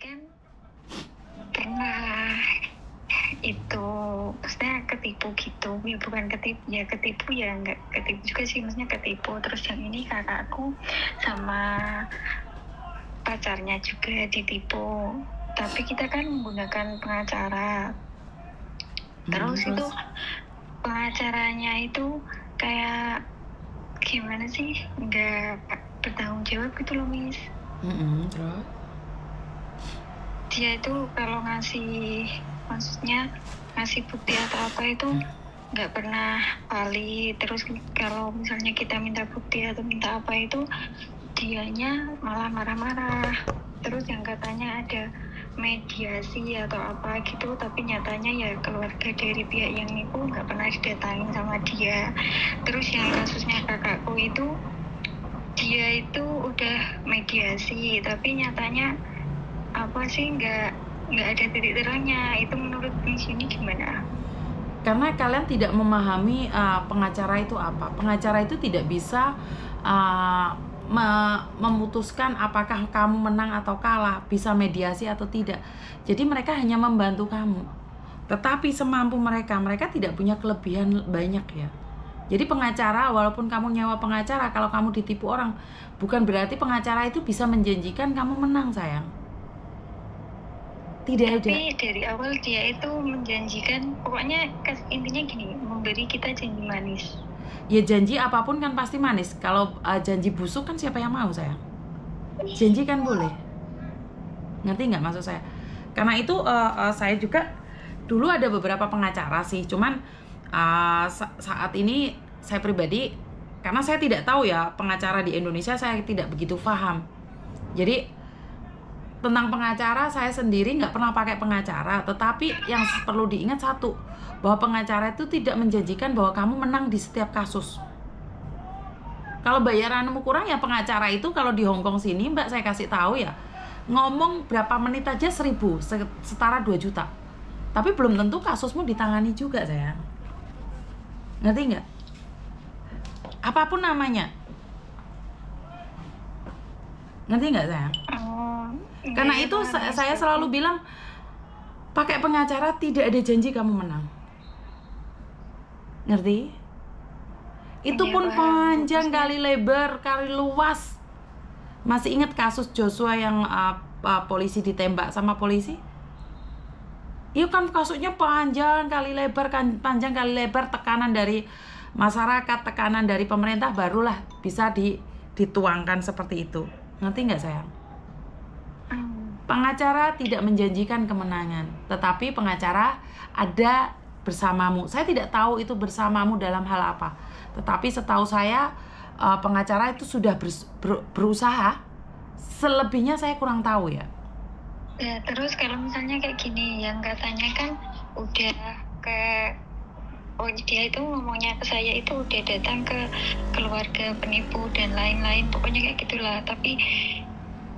kan pernah itu maksudnya ketipu gitu, ya bukan ketipu ya nggak ketipu juga sih, maksudnya ketipu. Terus yang ini kakakku sama pacarnya juga ditipu, tapi kita kan menggunakan pengacara. Terus itu pengacaranya itu kayak gimana sih, nggak bertanggung jawab gitu loh, Miss. Terus Dia itu kalau maksudnya ngasih bukti atau apa itu nggak pernah valid. Terus kalau misalnya kita minta bukti atau minta apa itu dianya malah marah-marah. Terus yang katanya ada mediasi atau apa gitu, tapi nyatanya ya keluarga dari pihak yang nipu nggak pernah didatangin sama dia. Terus yang kasusnya kakakku itu, dia itu udah mediasi tapi nyatanya apa sih nggak ada titik terangnya. Itu menurut Miss ini gimana? karena kalian tidak memahami pengacara itu apa. Pengacara itu tidak bisa memutuskan apakah kamu menang atau kalah, bisa mediasi atau tidak. Jadi mereka hanya membantu kamu, tetapi semampu mereka tidak punya kelebihan banyak ya. Jadi pengacara, walaupun kamu nyewa pengacara, kalau kamu ditipu orang, bukan berarti pengacara itu bisa menjanjikan kamu menang, sayang. Tidak ada. Tapi dari awal dia itu menjanjikan, pokoknya intinya gini, memberi kita janji manis. Ya janji apapun kan pasti manis. Kalau janji busuk kan siapa yang mau, sayang? Janji kan boleh. Ngerti nggak maksud saya? Karena itu saya juga dulu ada beberapa pengacara sih. Cuman saat ini saya pribadi, karena saya tidak tahu ya pengacara di Indonesia, saya tidak begitu paham. Jadi tentang pengacara saya sendiri nggak pernah pakai pengacara. Tetapi yang perlu diingat satu, bahwa pengacara itu tidak menjanjikan bahwa kamu menang di setiap kasus. Kalau bayaranmu kurang ya pengacara itu, kalau di Hongkong sini Mbak saya kasih tahu ya, ngomong berapa menit aja 1.000, setara 2 juta. Tapi belum tentu kasusmu ditangani juga, sayang. Ngerti nggak? Apapun namanya. Ngerti nggak, sayang? Karena itu saya selalu bilang, pakai pengacara tidak ada janji kamu menang. Ngerti? Itu pun panjang kali lebar, kali luas. Masih ingat kasus Joshua yang polisi ditembak sama polisi? Itu kan kasusnya panjang kali lebar, panjang kali lebar, tekanan dari masyarakat, tekanan dari pemerintah, barulah bisa dituangkan seperti itu. Ngerti nggak, sayang? Pengacara tidak menjanjikan kemenangan, tetapi pengacara ada bersamamu. Saya tidak tahu itu bersamamu dalam hal apa, tetapi setahu saya pengacara itu sudah berusaha. Selebihnya saya kurang tahu ya. Ya, terus kalau misalnya kayak gini, yang katanya kan udah dia itu ngomongnya ke saya itu udah datang ke keluarga penipu dan lain-lain, pokoknya kayak gitulah. Tapi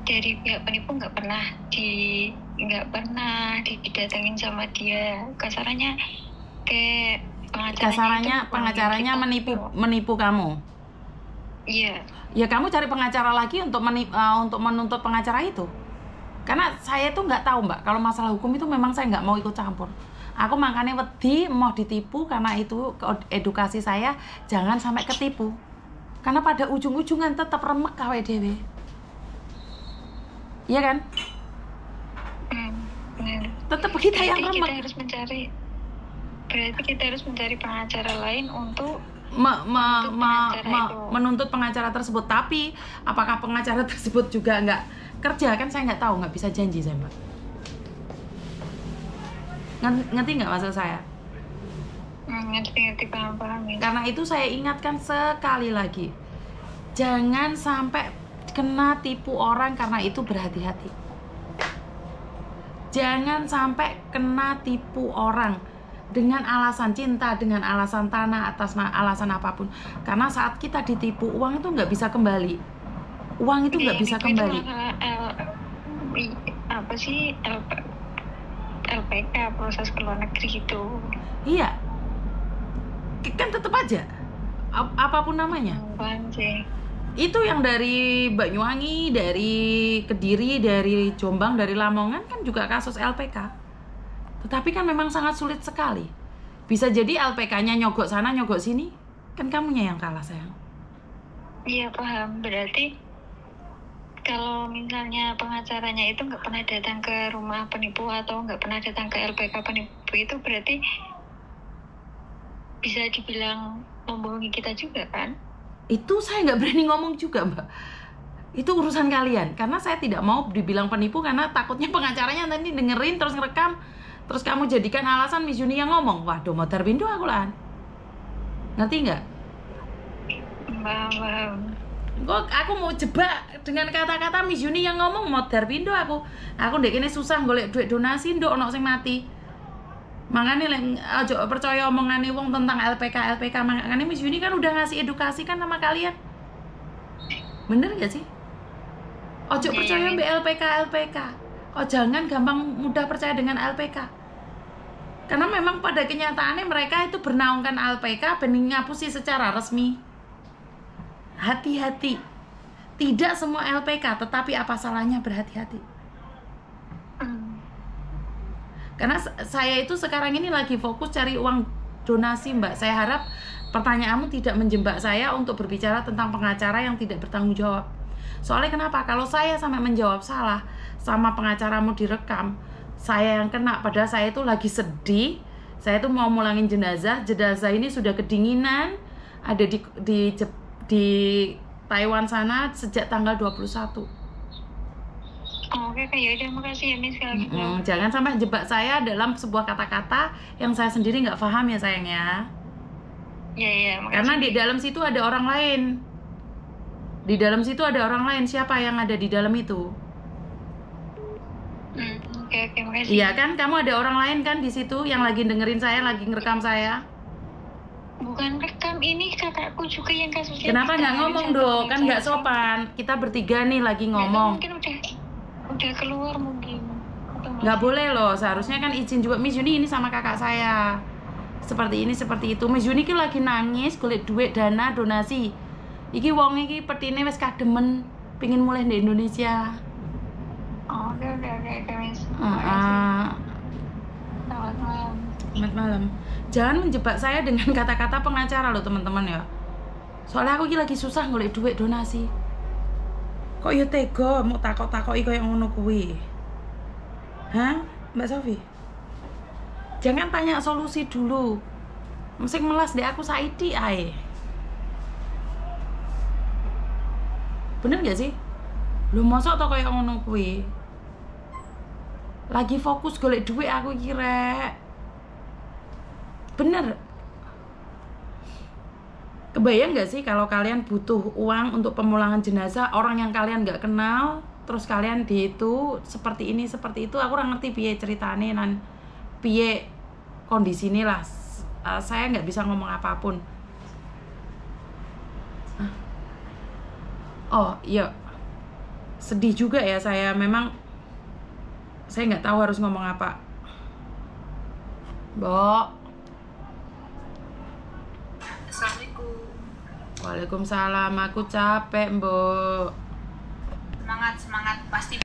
dari pihak penipu nggak pernah didatengin sama dia. Kasarannya kayak pengacaranya menipu kamu. Iya. Ya kamu cari pengacara lagi untuk menuntut pengacara itu. Karena saya tuh nggak tahu, Mbak, kalau masalah hukum itu memang saya nggak mau ikut campur. Aku makanya wedi mau ditipu, karena itu edukasi saya jangan sampai ketipu. Karena pada ujung-ujungan tetap remek kawe dewe. Iya kan? Tetap kita yang remek. Berarti kita harus mencari pengacara lain untuk menuntut pengacara tersebut. Tapi apakah pengacara tersebut juga nggak kerja, kan saya nggak tahu, nggak bisa janji saya, Mbak. Ngerti nggak maksud saya? Ngerti, paham. Karena itu saya ingatkan sekali lagi, jangan sampai kena tipu orang, karena itu berhati-hati. Jangan sampai kena tipu orang dengan alasan cinta, dengan alasan tanah, atas alasan apapun. Karena saat kita ditipu, uang itu nggak bisa kembali. Uang itu nggak bisa kembali. Apa sih LPK, proses ke luar negeri itu? Iya, kan tetap aja apapun namanya. Itu yang dari Banyuwangi, dari Kediri, dari Jombang, dari Lamongan kan juga kasus LPK. Tetapi kan memang sangat sulit sekali. Bisa jadi LPK-nya nyogok sana, nyogok sini. Kan kamunya yang kalah, sayang. Iya, paham. Berarti kalau misalnya pengacaranya itu nggak pernah datang ke rumah penipu atau nggak pernah datang ke LPK penipu, itu berarti bisa dibilang membohongi kita juga kan? Itu saya nggak berani ngomong juga, Mbak. Itu urusan kalian. Karena saya tidak mau dibilang penipu karena takutnya pengacaranya nanti dengerin terus ngerekam, terus kamu jadikan alasan Miss Yuni yang ngomong. Waduh, motor bindo aku lah. Ngerti nggak? Paham. Kok aku mau jebak dengan kata-kata Miss Yuni yang ngomong motor pindo aku ndek kene susah golek duit donasi nduk ono sing mati. Makanya aja percaya omongane wong tentang LPK. Makanya Miss Yuni kan udah ngasih edukasi kan sama kalian. Bener gak sih? Ojo percaya mbak LPK. Oh jangan gampang mudah percaya dengan LPK. Karena memang pada kenyataannya mereka itu bernaungkan LPK bening ngapusi secara resmi. Hati-hati. Tidak semua LPK, tetapi apa salahnya berhati-hati? Karena saya itu sekarang ini lagi fokus cari uang donasi, Mbak. Saya harap pertanyaanmu tidak menjebak saya untuk berbicara tentang pengacara yang tidak bertanggung jawab. Soalnya kenapa? Kalau saya sampai menjawab salah sama pengacaramu direkam, saya yang kena. Padahal saya itu lagi sedih. Saya itu mau mulangin jenazah. Jenazah ini sudah kedinginan, ada di Taiwan sana sejak tanggal 21. Oke, ya udah, makasih ya Miss kalau gitu. Jangan sampai jebak saya dalam sebuah kata-kata yang saya sendiri nggak paham ya sayang ya. Iya, makasih. Karena di dalam situ ada orang lain. Di dalam situ ada orang lain. Siapa yang ada di dalam itu? Oke, makasih. Iya kan, kamu ada orang lain kan di situ yang lagi dengerin saya, lagi ngerekam saya. Bukan rekam, ini kakakku juga yang kasusnya. Kenapa nggak ngomong dong? Kan nggak sopan. Kita bertiga nih lagi ngomong. Mungkin udah keluar mungkin. Nggak boleh loh, seharusnya kan izin juga. Miss Yuni ini sama kakak saya seperti ini seperti itu. Miss Yuni ki lagi nangis golek duit dana donasi. Iki wong iki petine wis kademen pingin mulai di Indonesia. Oke, Miss. Selamat malam. Jangan menjebak saya dengan kata-kata pengacara loh teman-teman ya. Soalnya aku lagi susah golek duit donasi. Kok ya tega mau takok-takoki koyo ngono kuwi. Hah, Mbak Sofi? Jangan tanya solusi dulu. Mesti melas deh aku saiki ae. Bener gak sih? Lu mosok to koyo ngono kuwi. Lagi fokus golek duit aku kira. Bener. Kebayang gak sih kalau kalian butuh uang untuk pemulangan jenazah orang yang kalian gak kenal, terus kalian di itu seperti ini seperti itu. Aku kurang ngerti piye ceritane nan piye kondisine lah. Saya nggak bisa ngomong apapun. Oh iya, sedih juga ya saya. Memang saya nggak tahu harus ngomong apa. Mbok. Assalamualaikum. Waalaikumsalam. Aku capek, Mbok. Semangat pasti.